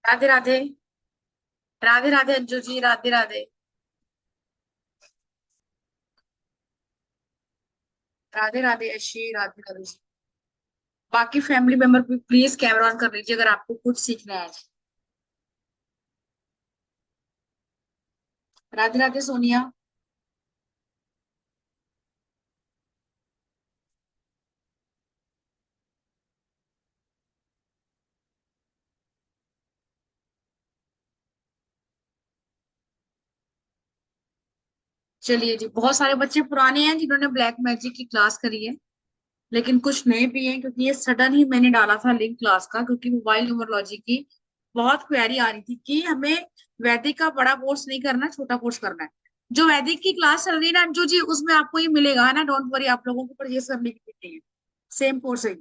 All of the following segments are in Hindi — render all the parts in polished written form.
राधे राधे। राधे राधे अंजू जी, राधे राधे। राधे राधे अशी, राधे राधे जी। बाकी फैमिली मेंबर भी प्लीज कैमरा ऑन कर लीजिए अगर आपको कुछ सीखना है आज। राधे राधे सोनिया। चलिए जी, बहुत सारे बच्चे पुराने हैं जिन्होंने ब्लैक मैजिक की क्लास करी है, लेकिन कुछ नए भी हैं क्योंकि ये सडन ही मैंने डाला था लिंक क्लास का, क्योंकि मोबाइल न्यूमरोलॉजी की बहुत क्वेरी आ रही थी कि हमें वैदिक का बड़ा कोर्स नहीं करना, छोटा कोर्स करना है। जो वैदिक की क्लास चल रही है ना अंजू जी, उसमें आपको ये मिलेगा, है ना, डोंट वरी, आप लोगों को परचेज करने की भी नहीं है। सेम कोर्स है।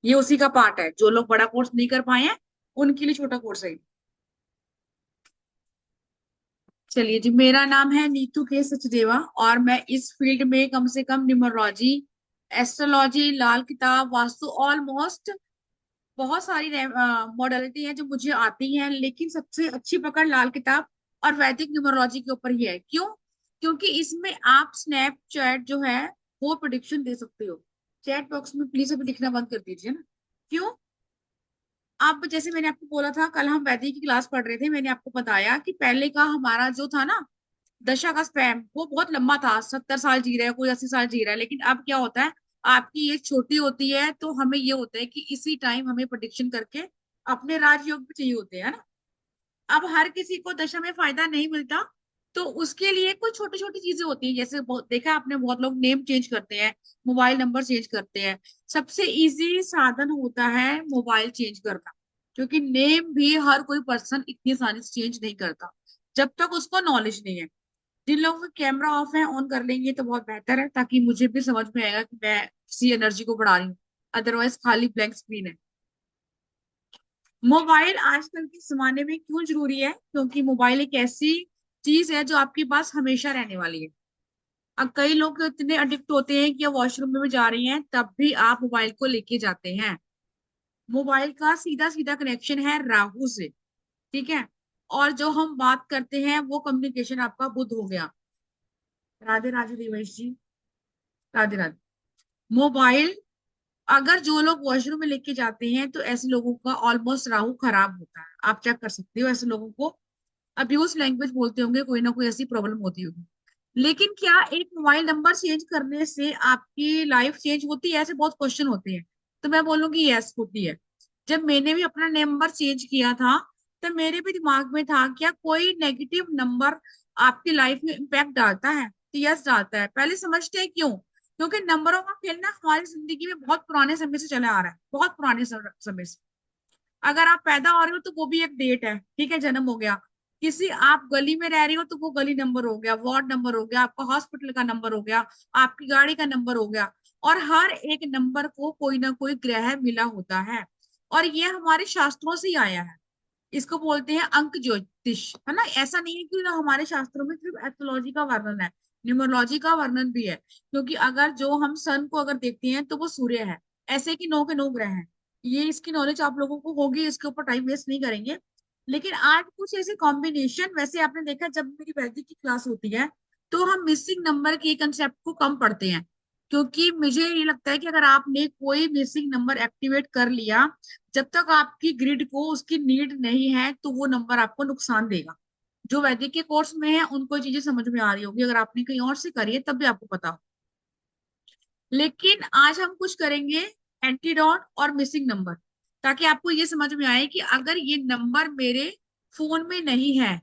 ये उसी का पार्ट है, जो लोग बड़ा कोर्स नहीं कर पाए हैं उनके लिए छोटा कोर्स है। चलिए जी, मेरा नाम है नीतू के सचदेवा और मैं इस फील्ड में कम से कम न्यूमरोलॉजी, एस्ट्रोलॉजी, लाल किताब, वास्तु, ऑलमोस्ट बहुत सारी मॉडलिटी है जो मुझे आती हैं, लेकिन सबसे अच्छी पकड़ लाल किताब और वैदिक न्यूमरोलॉजी के ऊपर ही है। क्यों? क्योंकि इसमें आप स्नैपचैट जो है वो प्रिडिक्शन दे सकते हो। चैट बॉक्स में प्लीज अभी लिखना बंद कर दीजिए ना। क्यों? अब जैसे मैंने आपको बोला था, कल हम वैदिक की क्लास पढ़ रहे थे, मैंने आपको बताया कि पहले का हमारा जो था ना, दशा का स्पैम वो बहुत लंबा था, 70 साल जी रहा है, कोई 80 साल जी रहा है। लेकिन अब क्या होता है, आपकी एज छोटी होती है तो हमें ये होता है कि इसी टाइम हमें प्रोडिक्शन करके अपने राजयोग भी चाहिए होते हैं ना। अब हर किसी को दशा में फायदा नहीं मिलता, तो उसके लिए कुछ छोटी छोटी चीजें होती हैं, जैसे बहुत देखा आपने, बहुत लोग नेम चेंज करते हैं, मोबाइल नंबर चेंज करते हैं। सबसे इजी साधन होता है मोबाइल चेंज करना, क्योंकि नेम भी हर कोई पर्सन इतनी आसानी से चेंज नहीं करता जब तक उसको नॉलेज नहीं है। जिन लोगों का कैमरा ऑफ है ऑन कर लेंगे तो बहुत बेहतर है, ताकि मुझे भी समझ में आएगा कि मैं किसी एनर्जी को बढ़ा रही हूँ, अदरवाइज खाली ब्लैंक स्क्रीन है। मोबाइल आजकल के जमाने में क्यों जरूरी है? क्योंकि मोबाइल एक ऐसी चीज है जो आपके पास हमेशा रहने वाली है। अब कई लोग तो इतने अडिक्ट होते हैं कि वॉशरूम में भी जा रही हैं तब भी आप मोबाइल को लेके जाते हैं। मोबाइल का सीधा सीधा कनेक्शन है राहु से, ठीक है। और जो हम बात करते हैं वो कम्युनिकेशन आपका बुध हो गया। राधे राधे देवेश जी, राधे राधे। मोबाइल अगर जो लोग वॉशरूम में लेके जाते हैं तो ऐसे लोगों का ऑलमोस्ट राहु खराब होता है, आप चेक कर सकते हो। ऐसे लोगों को अब्यूज लैंग्वेज बोलते होंगे, कोई ना कोई ऐसी प्रॉब्लम होती होगी। लेकिन क्या एक मोबाइल नंबर चेंज करने से आपकी लाइफ चेंज होती है? ऐसे बहुत क्वेश्चन होते हैं, तो मैं बोलूंगी यस होती है। जब मैंने भी अपना नंबर चेंज किया था तो मेरे भी दिमाग में था, क्या कोई नेगेटिव नंबर आपकी लाइफ में इम्पैक्ट डालता है? तो यस डालता है। पहले समझते हैं क्यों। क्योंकि नंबरों का खेलना हमारी जिंदगी में बहुत पुराने समय से चला आ रहा है, बहुत पुराने समय से। अगर आप पैदा हो रहे हो तो वो भी एक डेट है, ठीक है, जन्म हो गया। किसी आप गली में रह रही हो तो वो गली नंबर हो गया, वार्ड नंबर हो गया, आपका हॉस्पिटल का नंबर हो गया, आपकी गाड़ी का नंबर हो गया। और हर एक नंबर को कोई ना कोई ग्रह मिला होता है, और ये हमारे शास्त्रों से ही आया है। इसको बोलते हैं अंक ज्योतिष, है ना। ऐसा नहीं है कि ना हमारे शास्त्रों में सिर्फ एस्ट्रोलॉजी का वर्णन है, न्यूमरोलॉजी का वर्णन भी है। क्योंकि अगर जो हम सन को अगर देखते हैं तो वो सूर्य है, ऐसे कि 9 के 9 ग्रह हैं। ये इसकी नॉलेज आप लोगों को होगी, इसके ऊपर टाइम वेस्ट नहीं करेंगे। लेकिन आज कुछ ऐसे कॉम्बिनेशन, वैसे आपने देखा जब मेरी वैदिक की क्लास होती है तो हम मिसिंग नंबर के कंसेप्ट को कम पढ़ते हैं। क्योंकि मुझे ये लगता है कि अगर आपने कोई मिसिंग नंबर एक्टिवेट कर लिया, जब तक आपकी ग्रिड को उसकी नीड नहीं है तो वो नंबर आपको नुकसान देगा। जो वैदिक के कोर्स में है उनको ये चीजें समझ में आ रही होगी, अगर आपने कहीं और से करी है तब भी आपको पता हो। लेकिन आज हम कुछ करेंगे एंटीडोट और मिसिंग नंबर, ताकि आपको ये समझ में आए कि अगर ये नंबर मेरे फोन में नहीं है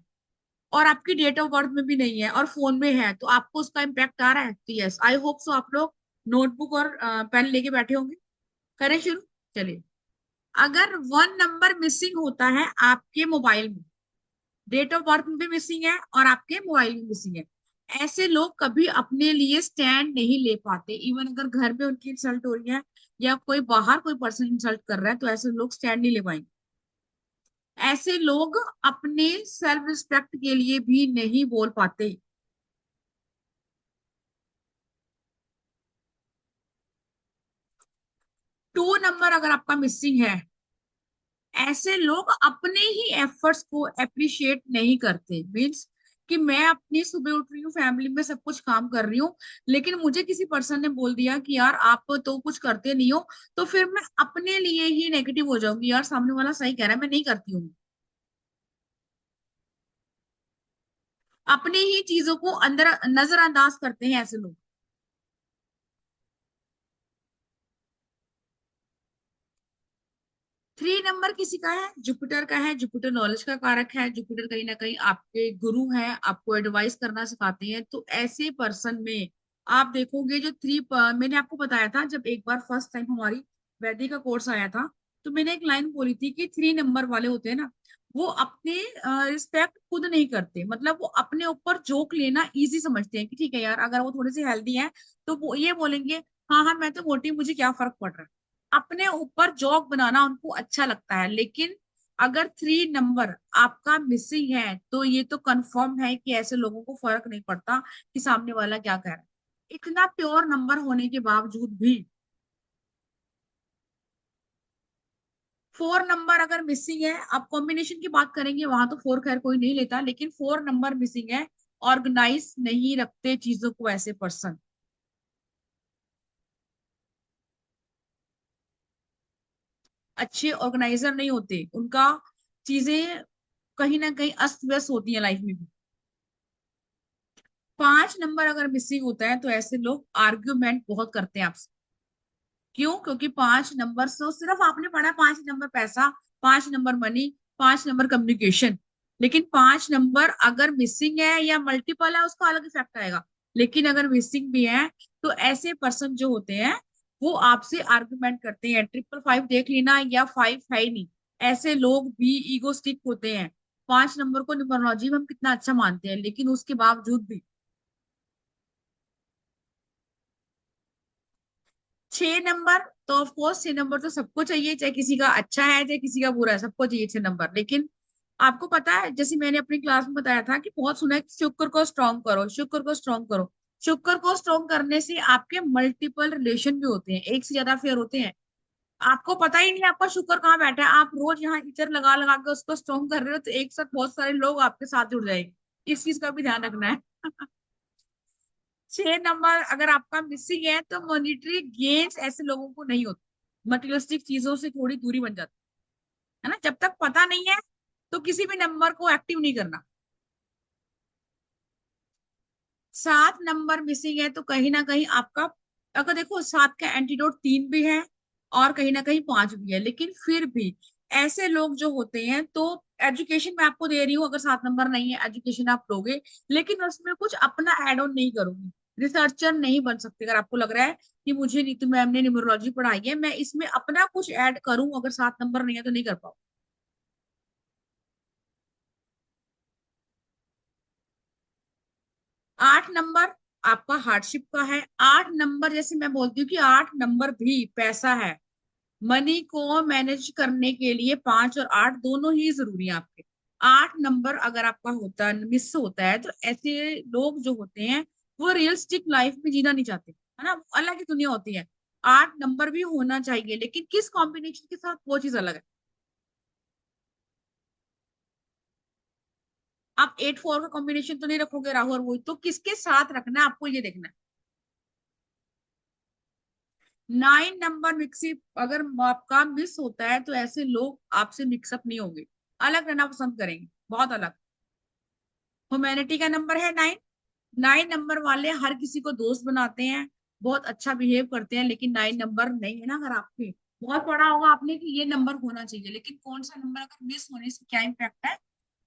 और आपकी डेट ऑफ बर्थ में भी नहीं है और फोन में है, तो आपको उसका इम्पैक्ट आ रहा है। तो यस, आई होप सो आप लोग नोटबुक और पेन लेके बैठे होंगे। करें शुरू। चलिए। अगर वन नंबर मिसिंग होता है आपके मोबाइल में, डेट ऑफ बर्थ में भी मिसिंग है और आपके मोबाइल में मिसिंग है, ऐसे लोग कभी अपने लिए स्टैंड नहीं ले पाते। इवन अगर घर में उनकी इंसल्ट हो रही है या कोई बाहर कोई पर्सन इंसल्ट कर रहा है तो ऐसे लोग स्टैंड नहीं ले पाएंगे। ऐसे लोग अपने सेल्फ रिस्पेक्ट के लिए भी नहीं बोल पाते। 2 नंबर अगर आपका मिसिंग है, ऐसे लोग अपने ही एफर्ट्स को अप्रिशिएट नहीं करते। मीन्स कि मैं अपनी सुबह उठ रही हूँ, फैमिली में सब कुछ काम कर रही हूँ, लेकिन मुझे किसी पर्सन ने बोल दिया कि यार आप तो कुछ करते नहीं हो, तो फिर मैं अपने लिए ही नेगेटिव हो जाऊंगी, यार सामने वाला सही कह रहा है मैं नहीं करती हूँ। अपनी ही चीजों को अंदर नजरअंदाज करते हैं ऐसे लोग। 3 नंबर किसी का है, जुपिटर का है। जुपिटर नॉलेज का कारक है। जुपिटर कहीं ना कहीं आपके गुरु हैं, आपको एडवाइस करना सिखाते हैं। तो ऐसे पर्सन में आप देखोगे जो मैंने आपको बताया था जब एक बार फर्स्ट टाइम हमारी वैदिक का कोर्स आया था, तो मैंने एक लाइन बोली थी कि 3 नंबर वाले होते हैं ना, वो अपने रिस्पेक्ट खुद नहीं करते। मतलब वो अपने ऊपर जोक लेना इजी समझते हैं कि ठीक है यार, अगर वो थोड़े से हेल्दी हैं तो वो ये बोलेंगे हाँ हाँ मैं तो मोटी, मुझे क्या फर्क पड़ रहा है। अपने ऊपर जॉक बनाना उनको अच्छा लगता है। लेकिन अगर 3 नंबर आपका मिसिंग है तो ये तो कंफर्म है कि ऐसे लोगों को फर्क नहीं पड़ता कि सामने वाला क्या कह रहा है। इतना प्योर नंबर होने के बावजूद भी 4 नंबर अगर मिसिंग है, आप कॉम्बिनेशन की बात करेंगे वहां तो 4 खैर कोई नहीं लेता, लेकिन 4 नंबर मिसिंग है। ऑर्गेनाइज नहीं रखते चीजों को ऐसे पर्सन, अच्छे ऑर्गेनाइजर नहीं होते। उनका चीजें कहीं ना कहीं अस्त व्यस्त होती है लाइफ में भी। 5 नंबर अगर मिसिंग होता है तो ऐसे लोग आर्ग्यूमेंट बहुत करते हैं आपसे। क्यों? क्योंकि 5 नंबर से सिर्फ आपने पढ़ा 5 नंबर पैसा, 5 नंबर मनी, 5 नंबर कम्युनिकेशन। लेकिन 5 नंबर अगर मिसिंग है या मल्टीपल है उसका अलग इफेक्ट आएगा। लेकिन अगर मिसिंग भी है तो ऐसे पर्सन जो होते हैं वो आपसे आर्ग्यूमेंट करते हैं। 555 देख लेना, या 5 है ही नहीं, ऐसे लोग भी ईगोस्टिक होते हैं। 5 नंबर को न्यूमरोलॉजी में हम कितना अच्छा मानते हैं, लेकिन उसके बावजूद भी 6 नंबर, तो ऑफ कोर्स 6 नंबर तो सबको चाहिए, चाहे किसी का अच्छा है चाहे किसी का बुरा है, सबको चाहिए 6 नंबर। लेकिन आपको पता है जैसे मैंने अपनी क्लास में बताया था कि बहुत सुना है कि शुक्र को स्ट्रॉन्ग करो, शुक्र को स्ट्रॉन्ग करो। शुक्र को स्ट्रॉन्ग करने से आपके मल्टीपल रिलेशन भी होते हैं, एक से ज्यादा अफेयर होते हैं। आपको पता ही नहीं आपका शुक्र कहाँ बैठा है, आप रोज यहाँ टीचर लगा लगा के उसको स्ट्रॉन्ग कर रहे हो, तो एक साथ बहुत सारे लोग आपके साथ जुड़ जाएंगे। इस चीज का भी ध्यान रखना है। 6 नंबर अगर आपका मिसिंग है तो मॉनिटरी गेन्स ऐसे लोगों को नहीं होते, मटेरियलिस्टिक चीजों से थोड़ी दूरी बन जाती है ना। जब तक पता नहीं है तो किसी भी नंबर को एक्टिव नहीं करना। 7 नंबर मिसिंग है तो कहीं ना कहीं आपका, अगर देखो 7 का एंटीडोट 3 भी है और कहीं ना कहीं 5 भी है, लेकिन फिर भी ऐसे लोग जो होते हैं तो एजुकेशन मैं आपको दे रही हूँ, अगर 7 नंबर नहीं है एजुकेशन आप लोगे, लेकिन उसमें कुछ अपना एड ऑन नहीं करोगे। रिसर्चर नहीं बन सकते। अगर आपको लग रहा है कि मुझे नीतू मैम ने न्यूमरोलॉजी पढ़ाई है, मैं इसमें अपना कुछ ऐड करूं, अगर 7 नंबर नहीं है तो नहीं कर पाओ। 8 नंबर आपका हार्डशिप का है। 8 नंबर जैसे मैं बोलती हूँ कि 8 नंबर भी पैसा है। मनी को मैनेज करने के लिए 5 और 8 दोनों ही जरूरी है आपके। 8 नंबर अगर आपका होता मिस होता है तो ऐसे लोग जो होते हैं वो रियलिस्टिक लाइफ में जीना नहीं चाहते, है ना, वो अलग ही दुनिया होती है। 8 नंबर भी होना चाहिए, लेकिन किस कॉम्बिनेशन के साथ वो चीज अलग है। आप 8 4 का कॉम्बिनेशन तो नहीं रखोगे राहु और वो, तो किसके साथ रखना है आपको ये देखना है। 9 नंबर मिक्सअप अगर आपका मिस होता है तो ऐसे लोग आपसे मिक्सअप नहीं होंगे, अलग रहना पसंद करेंगे, बहुत अलग। ह्यूमैनिटी का नंबर है 9। 9 नंबर वाले हर किसी को दोस्त बनाते हैं, बहुत अच्छा बिहेव करते हैं, लेकिन 9 नंबर नहीं है ना, अगर आपके बहुत पढ़ा होगा आपने कि ये नंबर होना चाहिए, लेकिन कौन सा नंबर अगर मिस होने से क्या इम्पैक्ट है,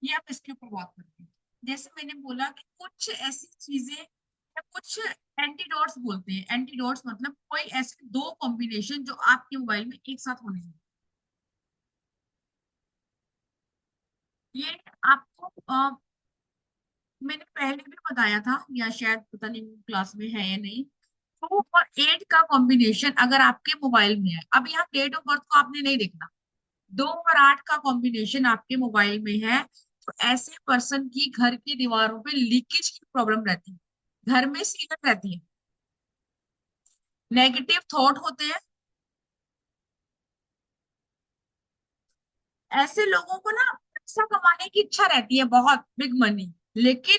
ये आप इसके ऊपर बात करते हैं। जैसे मैंने बोला कि कुछ ऐसी चीजें या कुछ एंटीडोट्स बोलते हैं। एंटीडोट्स मतलब कोई ऐसे दो कॉम्बिनेशन जो आपके मोबाइल में एक साथ होने चाहिए। ये आपको मैंने पहले भी बताया था, या शायद पता नहीं क्लास में है या नहीं। 2 और 8 का कॉम्बिनेशन अगर आपके मोबाइल में है, अब यहाँ डेट ऑफ बर्थ को आपने नहीं देखना, 2 और 8 का कॉम्बिनेशन आपके मोबाइल में है, तो ऐसे पर्सन की घर की दीवारों पे लीकेज की प्रॉब्लम रहती है, घर में सीलन रहती है, नेगेटिव थॉट होते हैं। ऐसे लोगों को ना पैसा कमाने की इच्छा रहती है, बहुत बिग मनी, लेकिन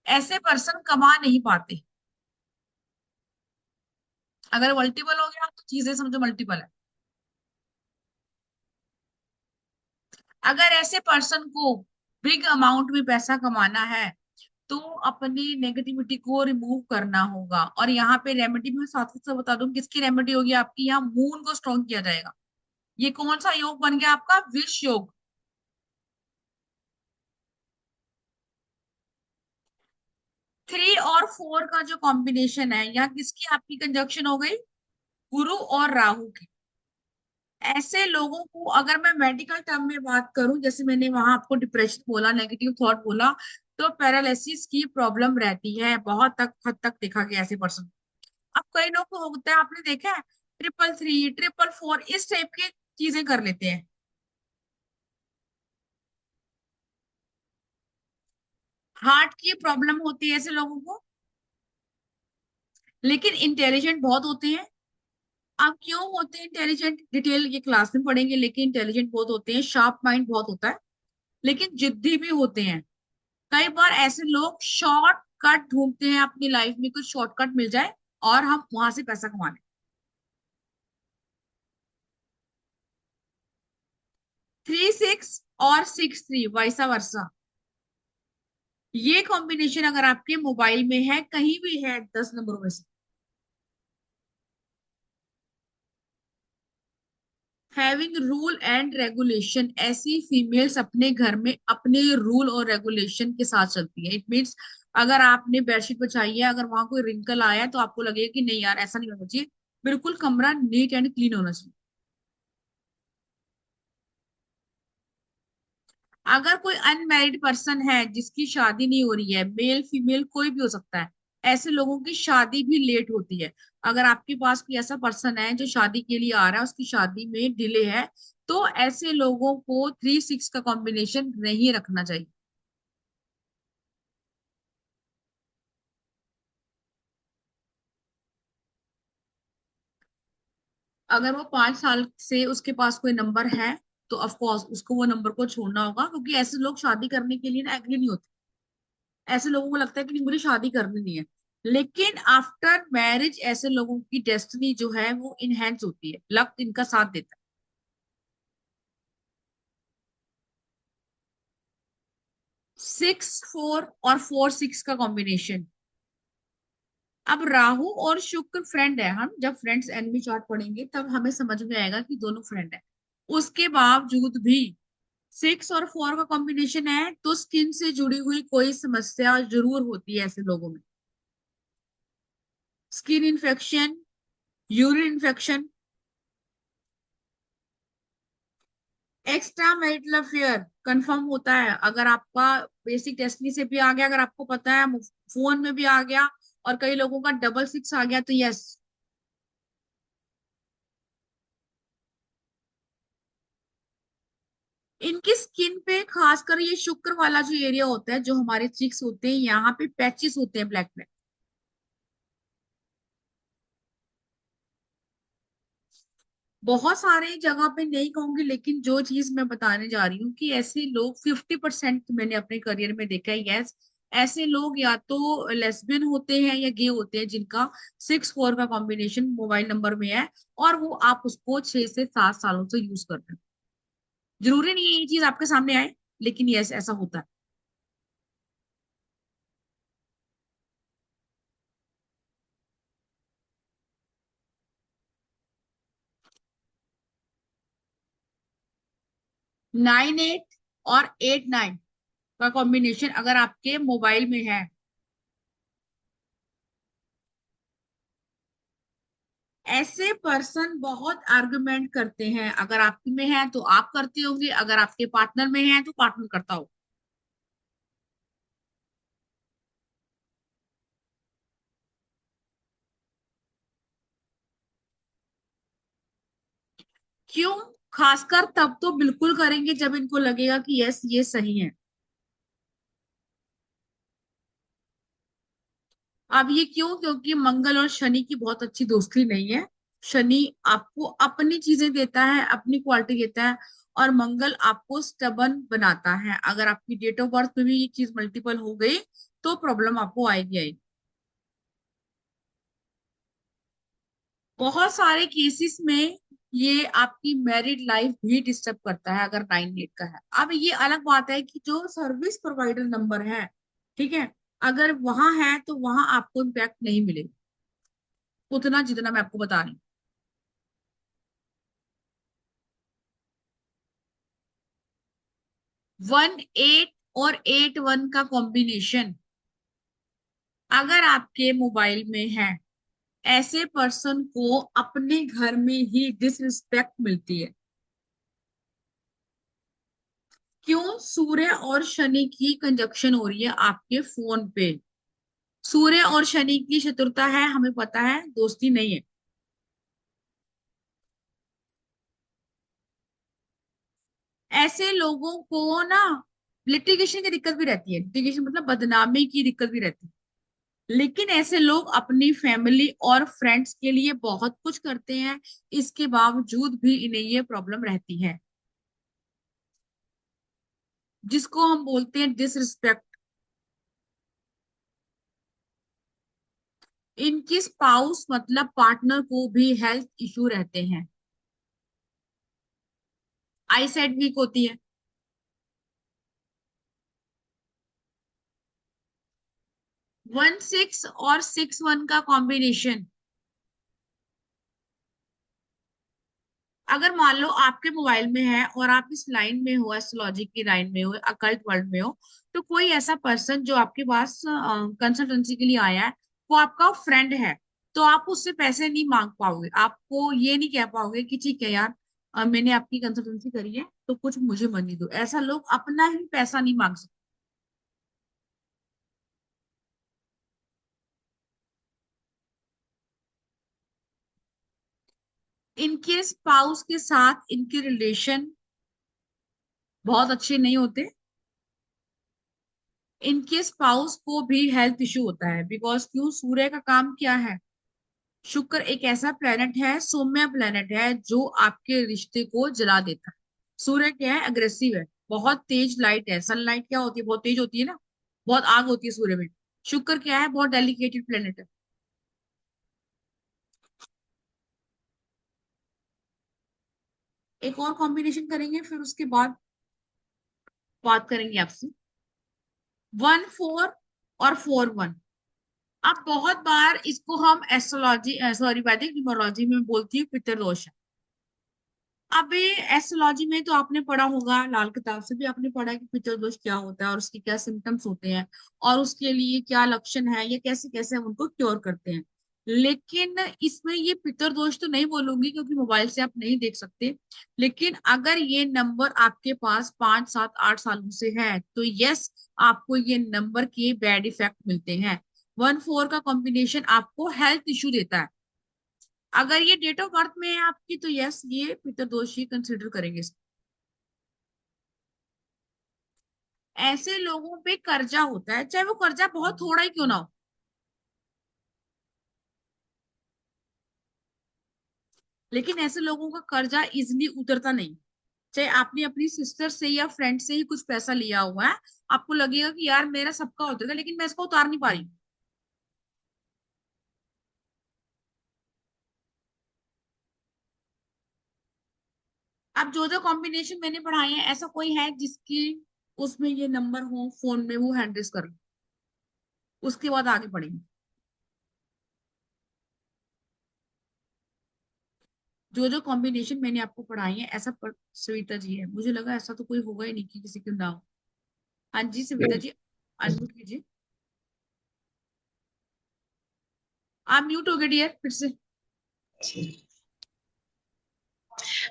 ऐसे पर्सन कमा नहीं पाते। अगर मल्टीपल हो गया तो चीजें समझो मल्टीपल है। अगर ऐसे पर्सन को बिग अमाउंट में पैसा कमाना है तो अपनी नेगेटिविटी को रिमूव करना होगा। और यहाँ पे रेमेडी में साथ साथ बता दूं किसकी रेमेडी होगी आपकी, यहाँ मून को स्ट्रॉन्ग किया जाएगा। ये कौन सा योग बन गया आपका, विश योग। 3 और 4 का जो कॉम्बिनेशन है, यहाँ किसकी आपकी कंजक्शन हो गई, गुरु और राहु की। ऐसे लोगों को अगर मैं मेडिकल टर्म में बात करूं, जैसे मैंने वहां आपको डिप्रेशन बोला, नेगेटिव थॉट बोला, तो पैरालिसिस की प्रॉब्लम रहती है बहुत तक हद तक देखा गया ऐसे पर्सन। अब कई लोग को होता है, आपने देखा है 333, 444 इस टाइप की चीजें कर लेते हैं। हार्ट की प्रॉब्लम होती है ऐसे लोगों को, लेकिन इंटेलिजेंट बहुत होते हैं। अब क्यों होते हैं इंटेलिजेंट, डिटेल ये क्लास में पढ़ेंगे, लेकिन इंटेलिजेंट बहुत होते हैं, शार्प माइंड बहुत होता है, लेकिन जिद्दी भी होते हैं। कई बार ऐसे लोग शॉर्टकट ढूंढते हैं अपनी लाइफ में, कुछ शॉर्टकट मिल जाए और हम वहां से पैसा कमा लें। 3 6 और 6 3 वैसा वर्सा, ये कॉम्बिनेशन अगर आपके मोबाइल में है, कहीं भी है 10 नंबरों में से, हैविंग रूल एंड रेगुलेशन, ऐसी फीमेल्स अपने घर में अपने रूल और रेगुलेशन के साथ चलती है। इट मीन्स अगर आपने बेडशीट बिछाई है, अगर वहां कोई रिंकल आया है तो आपको लगेगा कि नहीं यार ऐसा नहीं होना चाहिए, बिल्कुल कमरा नीट एंड क्लीन होना चाहिए। अगर कोई अनमैरिड पर्सन है जिसकी शादी नहीं हो रही है, मेल फीमेल कोई भी हो सकता है, ऐसे लोगों की शादी भी लेट होती है। अगर आपके पास कोई ऐसा पर्सन है जो शादी के लिए आ रहा है, उसकी शादी में डिले है, तो ऐसे लोगों को 3 6 का कॉम्बिनेशन नहीं रखना चाहिए। अगर वो 5 साल से उसके पास कोई नंबर है, तो ऑफ कोर्स उसको वो नंबर को छोड़ना होगा, क्योंकि ऐसे लोग शादी करने के लिए ना एग्री नहीं होते। ऐसे लोगों को लगता है कि नहीं मुझे शादी करनी नहीं है, लेकिन आफ्टर मैरिज ऐसे लोगों की डेस्टिनी जो है वो इनहेंस होती है, लक इनका साथ देता है। 6 4 और 4 6 का कॉम्बिनेशन। अब राहु और शुक्र फ्रेंड है, हम जब फ्रेंड्स एनमी चार्ट पढ़ेंगे तब हमें समझ में आएगा कि दोनों फ्रेंड है। उसके बावजूद भी 6 और 4 का कॉम्बिनेशन है, तो स्किन से जुड़ी हुई कोई समस्या जरूर होती है ऐसे लोगों में। Skin infection, urine infection, extra marital affair confirm होता है अगर आपका बेसिक डेस्टिनी से भी आ गया, अगर आपको पता है फोन में भी आ गया, और कई लोगों का डबल 6 आ गया, तो यस। इनकी स्किन पे खासकर ये शुक्र वाला जो एरिया होता है, जो हमारे चिक्स होते हैं, यहाँ पे पैचेस होते हैं ब्लैक ब्लैक। बहुत सारे जगह पे नहीं कहूंगी, लेकिन जो चीज मैं बताने जा रही हूँ कि ऐसे लोग 50% मैंने अपने करियर में देखा है, यस। ऐसे लोग या तो लेस्बियन होते हैं या गे होते हैं, जिनका 6 4 का कॉम्बिनेशन मोबाइल नंबर में है, और वो आप उसको 6 से 7 सालों से यूज करते हैं। जरूरी नहीं है ये चीज आपके सामने आए, लेकिन यस ऐसा होता है। 9 8 और 8 9 का कॉम्बिनेशन अगर आपके मोबाइल में है, ऐसे पर्सन बहुत आर्गुमेंट करते हैं। अगर आपके में है तो आप करते होंगे, अगर आपके पार्टनर में है तो पार्टनर करता हो। क्यों? खासकर तब तो बिल्कुल करेंगे जब इनको लगेगा कि यस ये सही है। अब ये क्यों? क्योंकि मंगल और शनि की बहुत अच्छी दोस्ती नहीं है, शनि आपको अपनी चीजें देता है, अपनी क्वालिटी देता है, और मंगल आपको स्टबन बनाता है। अगर आपकी डेट ऑफ बर्थ में भी ये चीज मल्टीपल हो गई तो प्रॉब्लम आपको आएगी। बहुत सारे केसेस में ये आपकी मैरिड लाइफ भी डिस्टर्ब करता है अगर 9 8 का है। अब ये अलग बात है कि जो सर्विस प्रोवाइडर नंबर है, ठीक है, अगर वहां है तो वहां आपको इम्पैक्ट नहीं मिलेगा उतना जितना मैं आपको बता रही हूँ। 1 8 और 8 1 का कॉम्बिनेशन अगर आपके मोबाइल में है, ऐसे पर्सन को अपने घर में ही डिसरिस्पेक्ट मिलती है। क्यों? सूर्य और शनि की कंजक्शन हो रही है आपके फोन पे। सूर्य और शनि की शत्रुता है, हमें पता है, दोस्ती नहीं है। ऐसे लोगों को ना लिटिगेशन की दिक्कत भी रहती है, लिटिगेशन मतलब बदनामी की दिक्कत भी रहती है। लेकिन ऐसे लोग अपनी फैमिली और फ्रेंड्स के लिए बहुत कुछ करते हैं, इसके बावजूद भी इन्हें ये प्रॉब्लम रहती है, जिसको हम बोलते हैं डिसरिस्पेक्ट। इनकी स्पाउस मतलब पार्टनर को भी हेल्थ इश्यू रहते हैं, आई साइड वीक होती है। 1 6 और 6 1 का कॉम्बिनेशन, अगर मान लो आपके मोबाइल में है और आप इस लाइन में हो, एस्ट्रोलॉजी की लाइन में हो, अकल्ट वर्ल्ड में हो, तो कोई ऐसा पर्सन जो आपके पास कंसल्टेंसी के लिए आया है, वो आपका फ्रेंड है, तो आप उससे पैसे नहीं मांग पाओगे। आपको ये नहीं कह पाओगे कि ठीक है यार, मैंने आपकी कंसल्टेंसी करी है तो कुछ मुझे मनी दो। ऐसा लोग अपना ही पैसा नहीं मांग सकते। इनके स्पाउस के साथ इनके रिलेशन बहुत अच्छे नहीं होते। इनके स्पाउस को भी हेल्थ इश्यू होता है, बिकॉज क्यों? सूर्य का काम क्या है? शुक्र एक ऐसा प्लेनेट है, सौम्य प्लेनेट है, जो आपके रिश्ते को जला देता है। सूर्य क्या है? अग्रेसिव है, बहुत तेज लाइट है। सनलाइट क्या होती है? बहुत तेज होती है ना, बहुत आग होती है सूर्य में। शुक्र क्या है? बहुत डेलिकेटेड प्लेनेट है। एक और कॉम्बिनेशन करेंगे, फिर उसके बाद बात करेंगे आपसे। 1 4 और 4 1। अब बहुत बार इसको हम एस्ट्रोलॉजी, सॉरी, वैदिक न्यूमरोलॉजी में बोलती है पितृदोष। अभी एस्ट्रोलॉजी में तो आपने पढ़ा होगा, लाल किताब से भी आपने पढ़ा है कि पितृदोष क्या होता है और उसके क्या सिम्टम्स होते हैं, और उसके लिए क्या लक्षण है, या कैसे कैसे हम उनको क्योर करते हैं। लेकिन इसमें ये पितृदोष तो नहीं बोलूंगी क्योंकि मोबाइल से आप नहीं देख सकते। लेकिन अगर ये नंबर आपके पास 5 7 8 सालों से है तो यस, आपको ये नंबर के बैड इफेक्ट मिलते हैं। 1 4 का कॉम्बिनेशन आपको हेल्थ इश्यू देता है। अगर ये डेट ऑफ बर्थ में है आपकी तो यस, ये पितृदोष ही कंसिडर करेंगे इसको। ऐसे लोगों पे कर्जा होता है, चाहे वो कर्जा बहुत थोड़ा ही क्यों ना हो। लेकिन ऐसे लोगों का कर्जा इजिली उतरता नहीं। चाहे आपने अपनी सिस्टर से या फ्रेंड से ही कुछ पैसा लिया हुआ है, आपको लगेगा कि यार मेरा सबका उतरेगा लेकिन मैं इसको उतार नहीं पा रही हूँ। अब जो जो कॉम्बिनेशन मैंने पढ़ाए हैं, ऐसा कोई है जिसकी उसमें ये नंबर हो फोन में, वो हैंडल्स कर लो, उसके बाद आगे बढ़ेंगे। जो जो कॉम्बिनेशन मैंने आपको पढ़ाई है, ऐसा सविता जी है, मुझे लगा ऐसा तो कोई होगा ही नहीं कि किसी के ना हो। हाँ जी सविता जी, अनम्यूट कीजिए। आप म्यूट हो गए डियर, फिर से।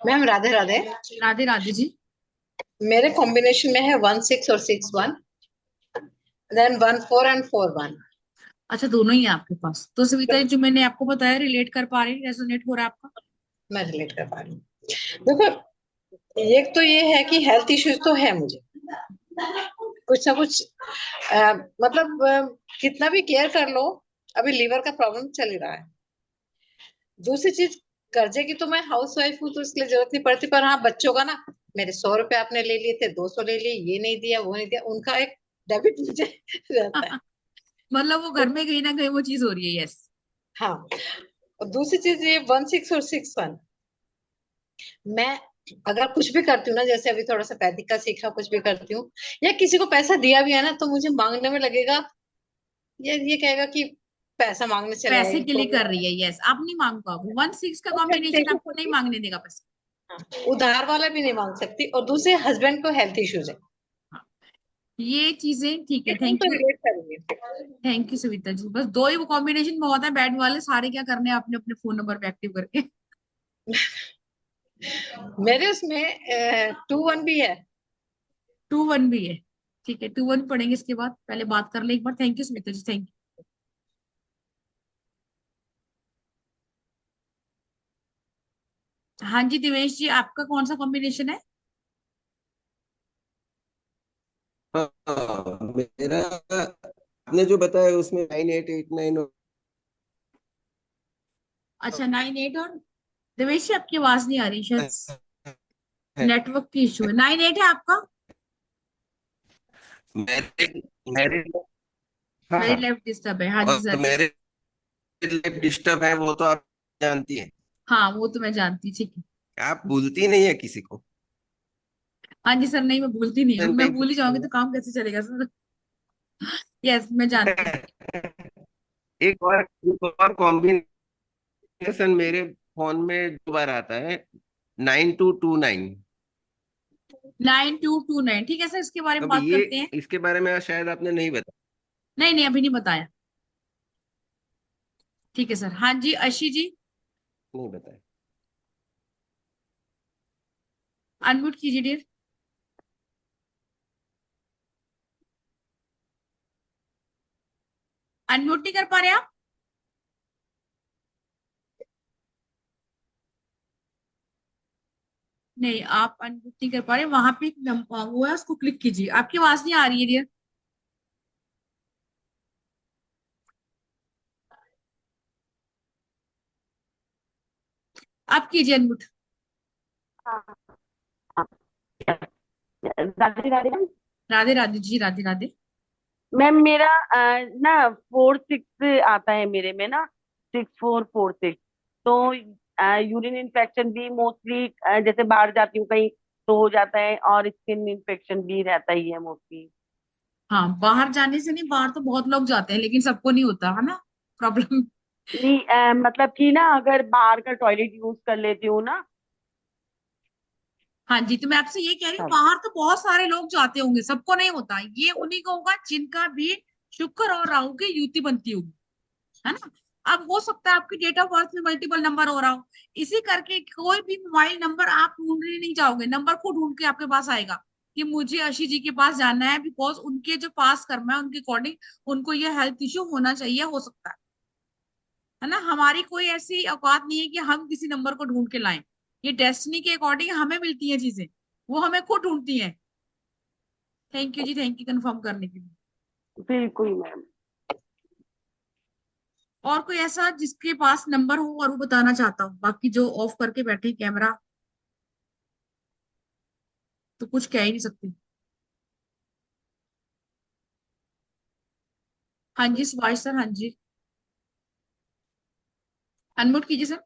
मैम राधे राधे। राधे राधे जी। मेरे कॉम्बिनेशन में है 1 6 और 6 1, देन 1 4 एंड 4 1। अच्छा, दोनों ही है आपके पास, तो सविता जी जो मैंने आपको बताया रिलेट कर पा रही, रेजोनेट हो रहा है आपका? मैं रिलेट कर पा रही हूँ। देखो, एक तो ये है कि हेल्थ इश्यूज तो है मुझे, कुछ ना कुछ। मतलब कितना भी केयर कर लो, अभी लीवर का प्रॉब्लम चल ही रहा है। दूसरी चीज, कर्जे की तो मैं हाउस वाइफ हूँ तो इसलिए जरूरत नहीं पड़ती, पर हाँ बच्चों का ना, मेरे 100 रुपए आपने ले लिए थे, 200 ले लिए, ये नहीं दिया वो नहीं दिया, उनका एक डेबिट मुझे रहता है। मतलब वो तो घर में कहीं ना कहीं वो चीज हो रही है, यस। हाँ, और दूसरी चीज ये 16 और 61, मैं अगर कुछ भी करती हूँ ना, जैसे अभी थोड़ा सा वैदिक का सीखा, कुछ भी करती हूँ या किसी को पैसा दिया भी है ना, तो मुझे मांगने में लगेगा, ये कहेगा कि पैसा मांगने चले पैसे आई के लिए तो। कर रही है, यस। आप नहीं मांग पाओगे, 1 6 का वो मैं कॉम्बिनेशन देखो आपको नहीं कभी, मांगने देगा पैसे। हाँ, उधार वाला भी नहीं मांग सकती, और दूसरे हस्बैंड को हेल्थ इश्यूज है, ये चीजें ठीक ये है, हम थैंक तो यू। रिलेट करेंगे। थैंक यू सविता जी, बस दो ही वो कॉम्बिनेशन में होता है बैड वाले, सारे क्या करने हैं अपने अपने फोन नंबर पे एक्टिव करके। मेरे उसमें 2 1 भी है। 2 1 भी है, ठीक है, 2 1 पढ़ेंगे इसके बाद, पहले बात कर ले एक बार। Thank you Savita ji, thank you. हाँ जी दिवेश जी, आपका कौन सा कॉम्बिनेशन है? हाँ, मेरा आपने जो बताया उसमें 9889। अच्छा, 9 8 और दिवेश जी आपकी आवाज नहीं आ रही, शायद नेटवर्क की इशू है। 9 8 है आपका? मेरे मेरे हाँ मेरी हाँ, लेफ्ट डिस्टर्ब है, हाँ जी और सर। मेरे लाइफ डिस्टर्ब है वो तो आप जानती हैं। हाँ वो तो मैं जानती, ठीक है। आप भूलती नहीं है किसी को। हाँ जी सर, नहीं मैं भूलती नहीं हूँ, मैं कहीं भूल ही जाऊंगी तो पे- काम कैसे चलेगा सर। यस मैं जानती हूँ। एक और कॉम्बिनेशन मेरे फोन में 2 बार आता है, 9229। 9229, ठीक है सर, इसके बारे में अब बात ये, करते हैं। इसके बारे में शायद आपने नहीं बताया। नहीं नहीं, अभी नहीं बताया। ठीक है सर। हाँ जी अशी जी, नहीं बताया। अनम्यूट कीजिए डियर। अनम्यूट नहीं कर पा रहे आप? नहीं, आप अनम्यूट नहीं कर पा रहे, वहां पे एक वो है, उसको क्लिक कीजिए। आपकी आवाज नहीं आ रही है डियर, आप कीजिए अनम्यूट। हाँ, राधे राधे मैम। राधे राधे जी, राधे राधे। मैम मेरा ना 4 6 आता है मेरे में ना, 6446। तो यूरिन इन्फेक्शन भी मोस्टली, जैसे बाहर जाती हूँ कहीं तो हो जाता है, और स्किन इन्फेक्शन भी रहता ही है मोस्टली। हाँ बाहर जाने से नहीं, बाहर तो बहुत लोग जाते हैं लेकिन सबको नहीं होता है ना प्रॉब्लम। नहीं, मतलब कि ना अगर बाहर का टॉयलेट यूज कर लेती हूँ ना। हाँ जी, तो मैं आपसे ये कह रही हूँ, तब बाहर तो बहुत सारे लोग जाते होंगे, सबको नहीं होता, ये उन्हीं को होगा जिनका भी शुक्र और राहु की युति बनती होगी, है ना। अब हो सकता है आपकी डेट ऑफ बर्थ में मल्टीपल नंबर हो रहा हो, इसी करके कोई भी मोबाइल नंबर आप ढूंढने नहीं जाओगे, नंबर को ढूंढ के आपके पास आएगा कि मुझे अशी जी के पास जाना है, बिकॉज उनके जो पास कर्म है उनके अकॉर्डिंग उनको ये हेल्थ इश्यू होना चाहिए, हो सकता है ना। हमारी कोई ऐसी औकात नहीं है कि हम किसी नंबर को ढूंढ के लाएं, ये डेस्टिनी के अकॉर्डिंग हमें मिलती हैं चीजें, वो हमें खुद ढूंढती हैं। Thank you ji, thank you confirm करने के लिए। बिल्कुल मैम। और कोई ऐसा जिसके पास नंबर हो और वो बताना चाहता हूँ, बाकी जो ऑफ करके बैठे कैमरा तो कुछ कह ही नहीं सकते। हाँ जी सुभाष सर, हाँ जी अनम्यूट कीजिए सर।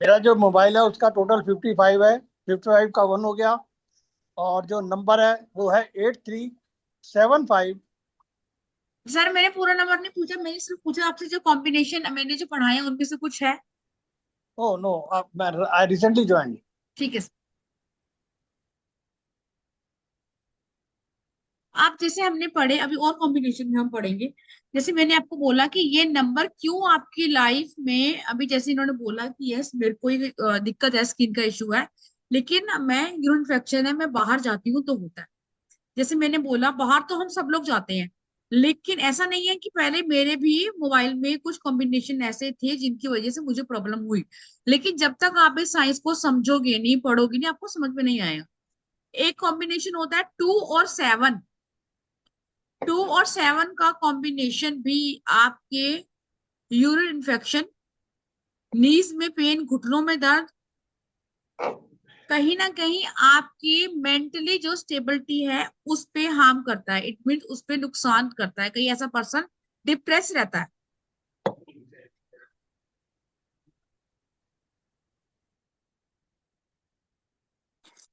मेरा जो मोबाइल है उसका टोटल 55 है, 55 का 1 हो गया। और जो नंबर है वो है 8375। सर मैंने पूरा नंबर नहीं पूछा, मैंने सिर्फ पूछा आपसे जो कॉम्बिनेशन मैंने जो पढ़ाए हैं उनमें से कुछ है। ओ नो, मैं आई रिसेंटली ज्वाइन। ठीक है सर। आप जैसे हमने पढ़े, अभी और कॉम्बिनेशन में हम पढ़ेंगे। जैसे मैंने आपको बोला कि ये नंबर क्यों आपकी लाइफ में, अभी जैसे इन्होंने बोला कि यस मेरे को ये दिक्कत है, स्किन का इशू है, लेकिन मैं यूरिन इन्फेक्शन है, मैं बाहर जाती हूँ तो होता है। जैसे मैंने बोला बाहर तो हम सब लोग जाते हैं, लेकिन ऐसा नहीं है कि पहले मेरे भी मोबाइल में कुछ कॉम्बिनेशन ऐसे थे जिनकी वजह से मुझे प्रॉब्लम हुई, लेकिन जब तक आप इस साइंस को समझोगे नहीं, पढ़ोगे नहीं, आपको समझ में नहीं आएगा। एक कॉम्बिनेशन होता है 2 और 7। 2 और 7 का कॉम्बिनेशन भी आपके यूरिन इन्फेक्शन नीज में पेन, घुटनों में दर्द, कहीं ना कहीं आपकी मेंटली जो स्टेबिलिटी है उस पे हार्म करता है, इट मीन उस पे नुकसान करता है। कहीं ऐसा पर्सन डिप्रेस रहता है।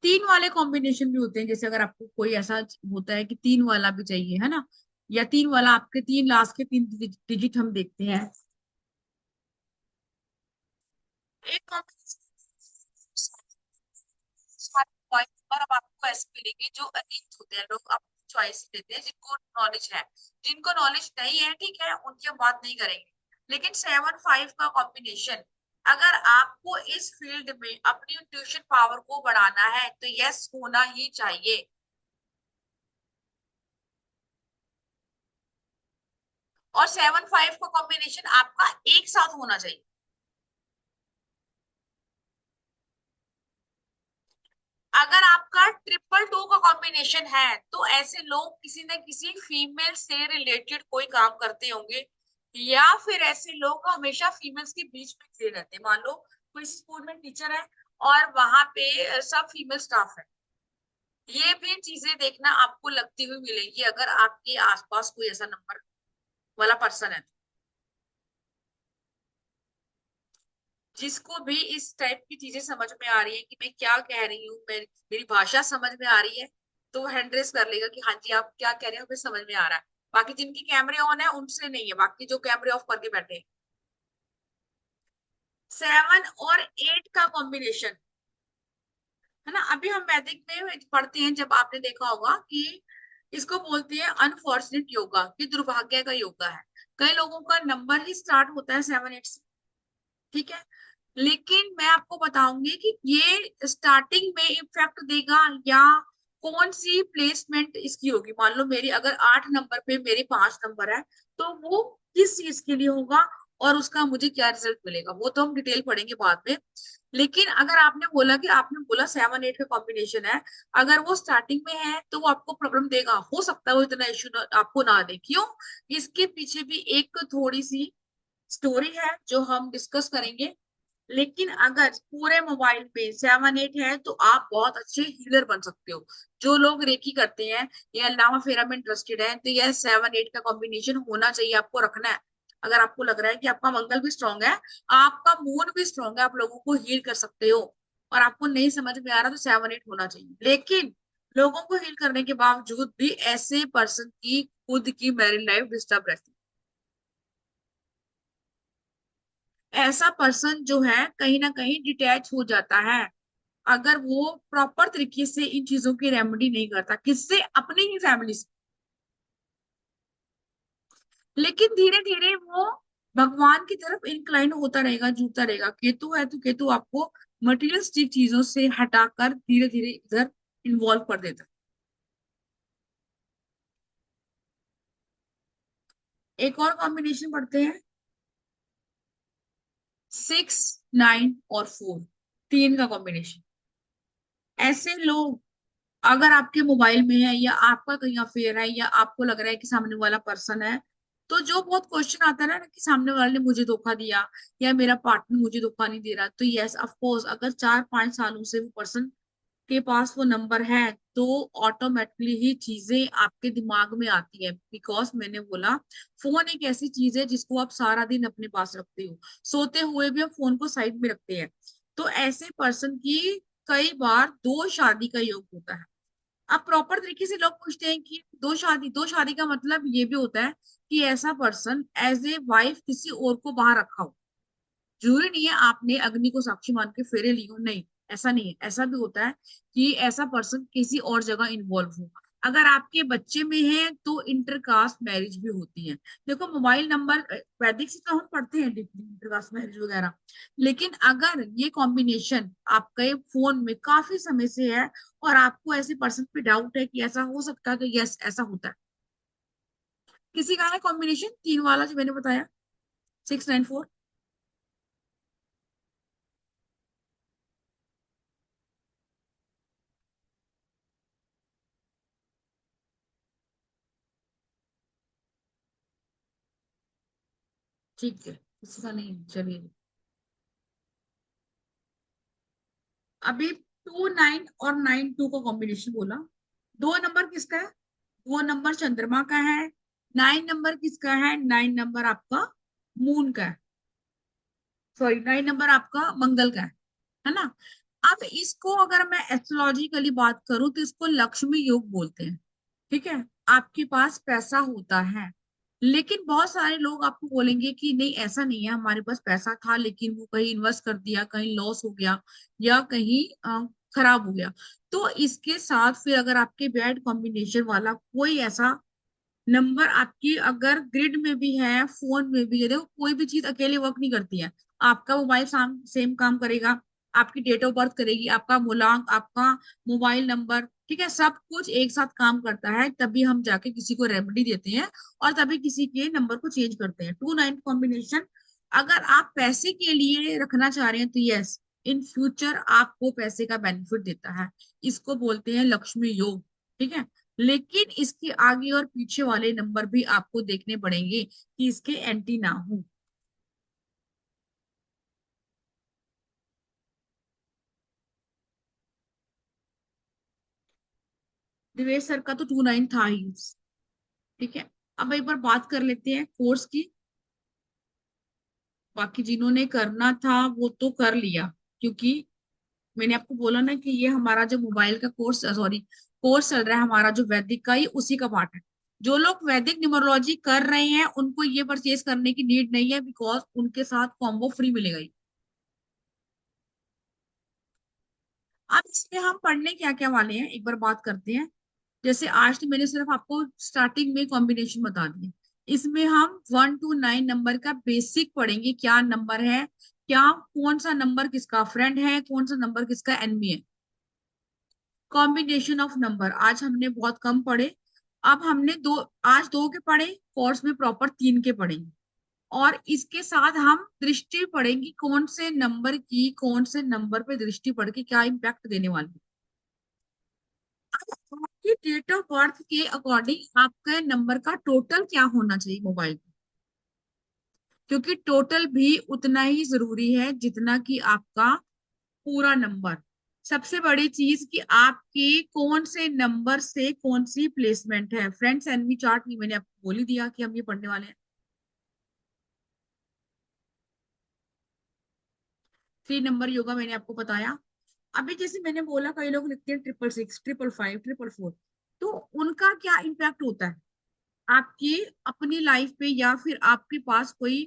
तीन वाले कॉम्बिनेशन भी होते हैं, जैसे अगर आपको कोई ऐसा होता है कि तीन वाला भी चाहिए, है ना, या तीन वाला आपके तीन लास्ट के तीन डिजिट हम देखते हैं। एक कॉम्बिनेशन और अब आपको ऐसे मिलेंगे जो अनेक होते हैं, लोग आपको चॉइस देते हैं जिनको नॉलेज है। जिनको नॉलेज नहीं है, ठीक है, उनकी हम बात नहीं करेंगे। लेकिन 7 5 का कॉम्बिनेशन, अगर आपको इस फील्ड में अपनी इंट्यूशन पावर को बढ़ाना है तो यस होना ही चाहिए। और 7 5 का कॉम्बिनेशन आपका एक साथ होना चाहिए। अगर आपका 2 का कॉम्बिनेशन है तो ऐसे लोग किसी न किसी फीमेल से रिलेटेड कोई काम करते होंगे, या फिर ऐसे लोग हमेशा फीमेल्स के बीच में खड़े रहते हैं। मान लो कोई स्कूल में टीचर है और वहां पे सब फीमेल स्टाफ है। ये भी चीजें देखना आपको लगती हुई मिलेगी अगर आपके आसपास कोई ऐसा नंबर वाला पर्सन है। जिसको भी इस टाइप की चीजें समझ में आ रही है कि मैं क्या कह रही हूँ, मेरी भाषा समझ में आ रही है, तो वो हैंड रेस कर लेगा कि हाँ जी आप क्या कह रहे हो, हमें समझ में आ रहा है। बाकी जिनके कैमरे ऑन है उनसे नहीं है, बाकी जो कैमरे ऑफ करके बैठे हैं। 7 और 8 का कॉम्बिनेशन, है ना, अभी हम वैदिक में पढ़ते हैं, जब आपने देखा होगा कि इसको बोलते हैं अनफॉर्चुनेट योगा, कि दुर्भाग्य का योगा है। कई लोगों का नंबर ही स्टार्ट होता है 7 8 से, ठीक है। लेकिन मैं आपको बताऊंगी कि ये स्टार्टिंग में इफेक्ट देगा या कौन सी प्लेसमेंट इसकी होगी। मान लो मेरी अगर 8 नंबर पे मेरे 5 नंबर है, तो वो किस चीज के लिए होगा और उसका मुझे क्या रिजल्ट मिलेगा, वो तो हम डिटेल पढ़ेंगे बाद में। लेकिन अगर आपने बोला कि आपने बोला 7 8 का कॉम्बिनेशन है, अगर वो स्टार्टिंग में है तो वो आपको प्रॉब्लम देगा। हो सकता है वो इतना इश्यू आपको ना दे। क्यों? इसके पीछे भी एक थोड़ी सी स्टोरी है जो हम डिस्कस करेंगे। लेकिन अगर पूरे मोबाइल पे 7 8 है तो आप बहुत अच्छे हीलर बन सकते हो। जो लोग रेकी करते हैं या लामा फेरा में इंटरेस्टेड है, तो यह 7 8 का कॉम्बिनेशन होना चाहिए, आपको रखना है। अगर आपको लग रहा है कि आपका मंगल भी स्ट्रांग है, आपका मून भी स्ट्रांग है, आप लोगों को हील कर सकते हो, और आपको नहीं समझ में आ रहा तो 7 8 होना चाहिए। लेकिन लोगों को हील करने के बावजूद भी ऐसे पर्सन की खुद की मैरिड लाइफ डिस्टर्ब रहती है। ऐसा पर्सन जो है कहीं ना कहीं डिटैच हो जाता है अगर वो प्रॉपर तरीके से इन चीजों की रेमेडी नहीं करता, किससे? अपनी ही फैमिली से। लेकिन धीरे धीरे वो भगवान की तरफ इंक्लाइन होता रहेगा, जुड़ता रहेगा। केतु है तो केतु आपको मटेरियलिस्टिक चीजों से हटाकर धीरे धीरे इधर इन्वॉल्व कर देता है। एक और कॉम्बिनेशन पढ़ते हैं, 6 9 और 4, तीन का कॉम्बिनेशन। ऐसे लोग अगर आपके मोबाइल में है या आपका कहीं अफेयर है या आपको लग रहा है कि सामने वाला पर्सन है, तो जो बहुत क्वेश्चन आता है ना कि सामने वाले ने मुझे धोखा दिया या मेरा पार्टनर मुझे धोखा नहीं दे रहा, तो यस ऑफ कोर्स अगर 4 5 सालों से वो पर्सन के पास वो नंबर है तो ऑटोमेटिकली ही चीजें आपके दिमाग में आती है। बिकॉज मैंने बोला फोन एक ऐसी चीज है जिसको आप सारा दिन अपने पास रखते हो, सोते हुए भी आप फोन को साइड में रखते हैं। तो ऐसे पर्सन की कई बार दो शादी का योग होता है। अब प्रॉपर तरीके से लोग पूछते हैं कि दो शादी का मतलब ये भी होता है कि ऐसा पर्सन एज ए वाइफ किसी और को बाहर रखा हो। जरूरी नहीं है आपने अग्नि को साक्षी मान के फेरे लियो, नहीं, ऐसा नहीं है। ऐसा भी होता है कि ऐसा पर्सन किसी और जगह इन्वॉल्व हो। अगर आपके बच्चे में है तो इंटरकास्ट मैरिज भी होती है। देखो मोबाइल नंबर वैदिक से तो हम पढ़ते हैं डीपली इंटरकास्ट मैरिज वगैरह, लेकिन अगर ये कॉम्बिनेशन आपके फोन में काफी समय से है और आपको ऐसे पर्सन पे डाउट है कि ऐसा हो सकता है, तो यस ऐसा होता है। किसी का है कॉम्बिनेशन तीन वाला जो मैंने बताया, 6 9 4। ठीक है, किसी का नहीं, चलिए। अभी 29 और 92 का कॉम्बिनेशन बोला। 2 नंबर किसका है? 2 नंबर चंद्रमा का है। 9 नंबर किसका है? 9 नंबर आपका मून का है। सॉरी, 9 नंबर आपका मंगल का है ना? अब इसको अगर मैं एस्ट्रोलॉजिकली बात करूं तो इसको लक्ष्मी योग बोलते हैं। ठीक है, आपके पास पैसा होता है, लेकिन बहुत सारे लोग आपको बोलेंगे कि नहीं ऐसा नहीं है, हमारे पास पैसा था लेकिन वो कहीं इन्वेस्ट कर दिया, कहीं लॉस हो गया, या कहीं खराब हो गया। तो इसके साथ फिर अगर आपके बैड कॉम्बिनेशन वाला कोई ऐसा नंबर आपकी अगर ग्रिड में भी है, फोन में भी है, देखो कोई भी चीज अकेले वर्क नहीं करती है। आपका मोबाइल सेम काम करेगा, आपकी डेट ऑफ बर्थ करेगी, आपका मूलांक, आपका मोबाइल नंबर, ठीक है, सब कुछ एक साथ काम करता है, तभी हम जाके किसी को रेमेडी देते हैं और तभी किसी के नंबर को चेंज करते हैं। 2 9 कॉम्बिनेशन अगर आप पैसे के लिए रखना चाह रहे हैं तो यस, इन फ्यूचर आपको पैसे का बेनिफिट देता है। इसको बोलते हैं लक्ष्मी योग। ठीक है, लेकिन इसके आगे और पीछे वाले नंबर भी आपको देखने पड़ेंगे कि इसके एंटी ना हो। दिवेश सर का तो 2 9 था ही। ठीक है, अब एक बार बात कर लेते हैं कोर्स की। बाकी जिन्होंने करना था वो तो कर लिया, क्योंकि मैंने आपको बोला ना कि ये हमारा जो मोबाइल का कोर्स, सॉरी, कोर्स चल रहा है हमारा जो वैदिक का, ये उसी का पार्ट है। जो लोग वैदिक न्यूमरोलॉजी कर रहे हैं उनको ये परचेज करने की नीड नहीं है, बिकॉज उनके साथ कॉम्बो फ्री मिलेगा ही। अब इसमें हम पढ़ने क्या क्या वाले हैं एक बार बात करते हैं। जैसे आज तो मैंने सिर्फ आपको स्टार्टिंग में कॉम्बिनेशन बता दिए। इसमें हम 1 to 9 नंबर का बेसिक पढ़ेंगे, क्या नंबर है, क्या कौन सा नंबर किसका फ्रेंड है, कौन सा नंबर किसका एनिमी है। कॉम्बिनेशन ऑफ नंबर आज हमने बहुत कम पढ़े। अब हमने दो, आज 2 के पढ़े, कोर्स में प्रॉपर 3 के पढ़ेंगे। और इसके साथ हम दृष्टि पढ़ेंगे, कौन से नंबर की कौन से नंबर पे दृष्टि पड़ के क्या इम्पैक्ट देने वाली है। अब आपकी डेट ऑफ बर्थ के अकॉर्डिंग आपके नंबर का टोटल क्या होना चाहिए मोबाइल पे, क्योंकि टोटल भी उतना ही जरूरी है जितना कि आपका पूरा नंबर। सबसे बड़ी चीज कि आपके कौन से नंबर से कौन सी प्लेसमेंट है। फ्रेंड्स एनवी चार्ट नहीं, मैंने आपको बोल ही दिया कि हम ये पढ़ने वाले हैं। 3 नंबर योगा मैंने आपको बताया। अभी जैसे मैंने बोला कई लोग लिखते हैं 666, 555, 444, तो उनका क्या इम्पैक्ट होता है आपकी अपनी लाइफ पे, या फिर आपके पास कोई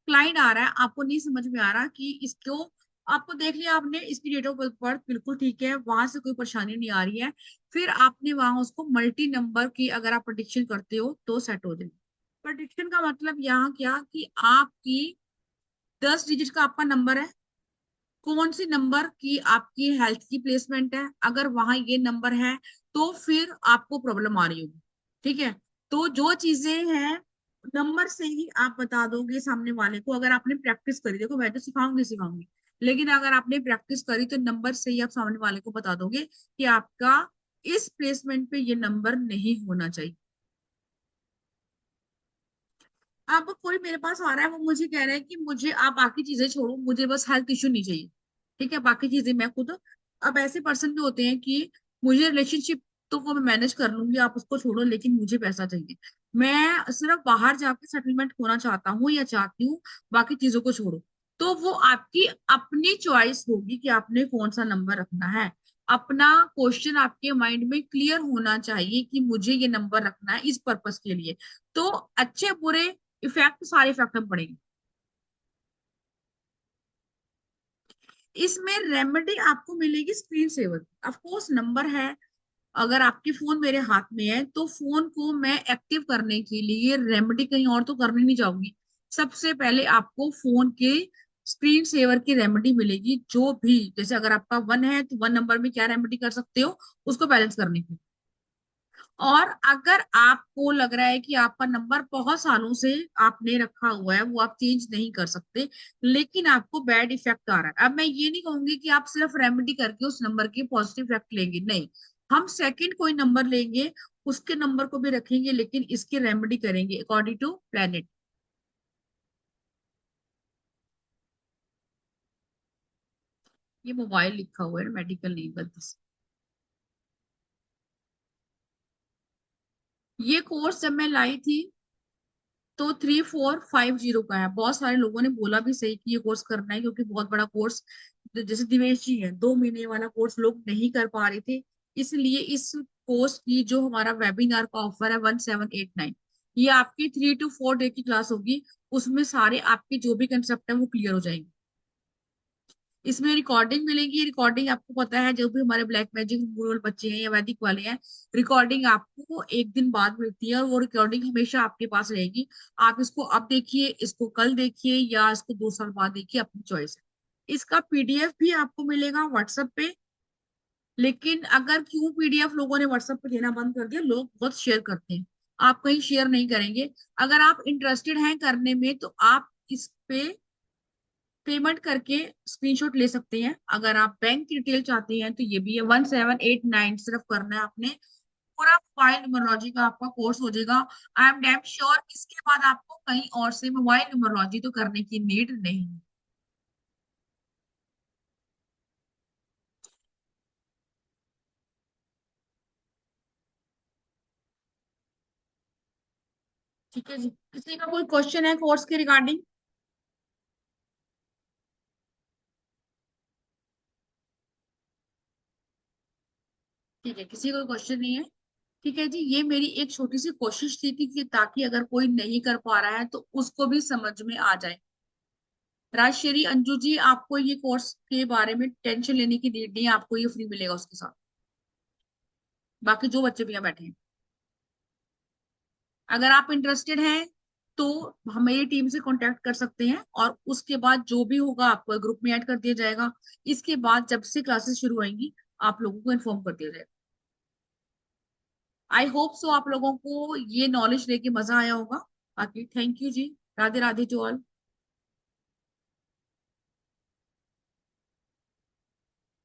क्लाइंट आ रहा है, आपको नहीं समझ में आ रहा कि इसको, आपको देख लिया आपने, इसकी डेट ऑफ बर्थ बिल्कुल ठीक है, वहां से कोई परेशानी नहीं आ रही है, फिर आपने वहां उसको मल्टी नंबर की अगर आप प्रोडिक्शन करते हो तो सेट हो जाए। प्रोडिक्शन का मतलब यहाँ क्या कि आपकी 10 डिजिट का आपका नंबर है, कौन सी नंबर की आपकी हेल्थ की प्लेसमेंट है, अगर वहां ये नंबर है तो फिर आपको प्रॉब्लम आ रही होगी। ठीक है, तो जो चीजें हैं नंबर से ही आप बता दोगे सामने वाले को, अगर आपने प्रैक्टिस करी, देखो मैं तो सिखाऊंगी सिखाऊंगी, लेकिन अगर आपने प्रैक्टिस करी तो नंबर से ही आप सामने वाले को बता दोगे कि आपका इस प्लेसमेंट पे ये नंबर नहीं होना चाहिए। अब कोई मेरे पास आ रहा है, वो मुझे कह रहा है कि मुझे आप बाकी चीजें छोड़ो, मुझे बस हेल्थ इशू नहीं चाहिए। ठीक है, बाकी चीजें मैं खुद, अब ऐसे पर्सन भी होते हैं कि मुझे रिलेशनशिप तो वो मैं मैनेज कर लूंगी, आप उसको छोड़ो, लेकिन मुझे पैसा चाहिए, मैं सिर्फ बाहर जाके सेटलमेंट होना चाहता हूँ या चाहती हूँ, बाकी चीजों को छोड़ो। तो वो आपकी अपनी चॉइस होगी कि आपने कौन सा नंबर रखना है। अपना क्वेश्चन आपके माइंड में क्लियर होना चाहिए कि मुझे ये नंबर रखना है इस पर्पस के लिए। तो अच्छे बुरे इफेक्ट, सारे इफेक्ट हम पढ़ेंगे। इसमें रेमेडी आपको मिलेगी screen saver, of course number है। अगर आपकी फोन मेरे हाथ में है तो फोन को मैं एक्टिव करने के लिए रेमेडी कहीं और तो करने नहीं जाऊंगी। सबसे पहले आपको फोन के स्क्रीन सेवर की रेमेडी मिलेगी, जो भी, जैसे अगर आपका 1 है तो 1 नंबर में क्या रेमेडी कर सकते हो उसको बैलेंस करने की। और अगर आपको लग रहा है कि आपका नंबर बहुत सालों से आपने रखा हुआ है, वो आप चेंज नहीं कर सकते, लेकिन आपको बैड इफेक्ट आ रहा है, अब मैं ये नहीं कहूंगी कि आप सिर्फ रेमेडी करके उस नंबर के पॉजिटिव इफेक्ट लेंगे, नहीं। हम सेकंड कोई नंबर लेंगे, उसके नंबर को भी रखेंगे, लेकिन इसकी रेमेडी करेंगे अकॉर्डिंग टू प्लेनेट। ये मोबाइल लिखा हुआ है, मेडिकल नहीं, गलती से। ये कोर्स जब मैं लाई थी तो 3450 का है। बहुत सारे लोगों ने बोला भी सही कि ये कोर्स करना है, क्योंकि बहुत बड़ा कोर्स, जैसे दिवेश जी है, 2 महीने वाला कोर्स लोग नहीं कर पा रहे थे। इसलिए इस कोर्स की जो हमारा वेबिनार का ऑफर है 1789, ये आपकी 3 to 4 डे की क्लास होगी। उसमें सारे आपके जो भी कंसेप्ट है वो क्लियर हो जाएंगे। इसमें रिकॉर्डिंग मिलेगी। रिकॉर्डिंग आपको पता है, जो भी हमारे ब्लैक मैजिक वाले बच्चे हैं या वैदिक वाले हैं, रिकॉर्डिंग आपको एक दिन बाद मिलती है, और वो रिकॉर्डिंग हमेशा आपके पास रहेगी। आप इसको अब देखिए, इसको कल देखिए, या इसको 2 साल बाद देखिए, अपनी चॉइस है। इसका पीडीएफ भी आपको मिलेगा व्हाट्सएप पे। लेकिन अगर क्यों पीडीएफ लोगों ने व्हाट्सएप पे देना बंद कर दिया, लोग बहुत शेयर करते हैं, आप कहीं शेयर नहीं करेंगे। अगर आप इंटरेस्टेड हैं करने में तो आप इस पे पेमेंट करके स्क्रीनशॉट ले सकते हैं। अगर आप बैंक डिटेल चाहते हैं तो ये भी है, 1789 सिर्फ करना है आपने। पूरा मोबाइल न्यूमरोलॉजी का आपका कोर्स हो जाएगा। आई एम डैम श्योर इसके बाद आपको कहीं और से मोबाइल न्यूमरोलॉजी तो करने की नीड नहीं है। ठीक है जी, किसी का कोई क्वेश्चन है कोर्स के रिगार्डिंग? ठीक है, किसी को क्वेश्चन नहीं है। ठीक है जी, ये मेरी एक छोटी सी कोशिश थी कि ताकि अगर कोई नहीं कर पा रहा है तो उसको भी समझ में आ जाए। राजश्री, अंजू जी, आपको ये कोर्स के बारे में टेंशन लेने की नीड नहीं है, आपको ये फ्री मिलेगा उसके साथ। बाकी जो बच्चे भी यहाँ बैठे हैं, अगर आप इंटरेस्टेड हैं तो हमारी टीम से कांटेक्ट कर सकते हैं, और उसके बाद जो भी होगा आपको ग्रुप में ऐड कर दिया जाएगा। इसके बाद जब से क्लासेस शुरू होंगी आप लोगों को इन्फॉर्म कर दिया जाएगा। आई होप सो आप लोगों को ये नॉलेज लेके मजा आया होगा। बाकी thank you ji, Radhe Radhe to all.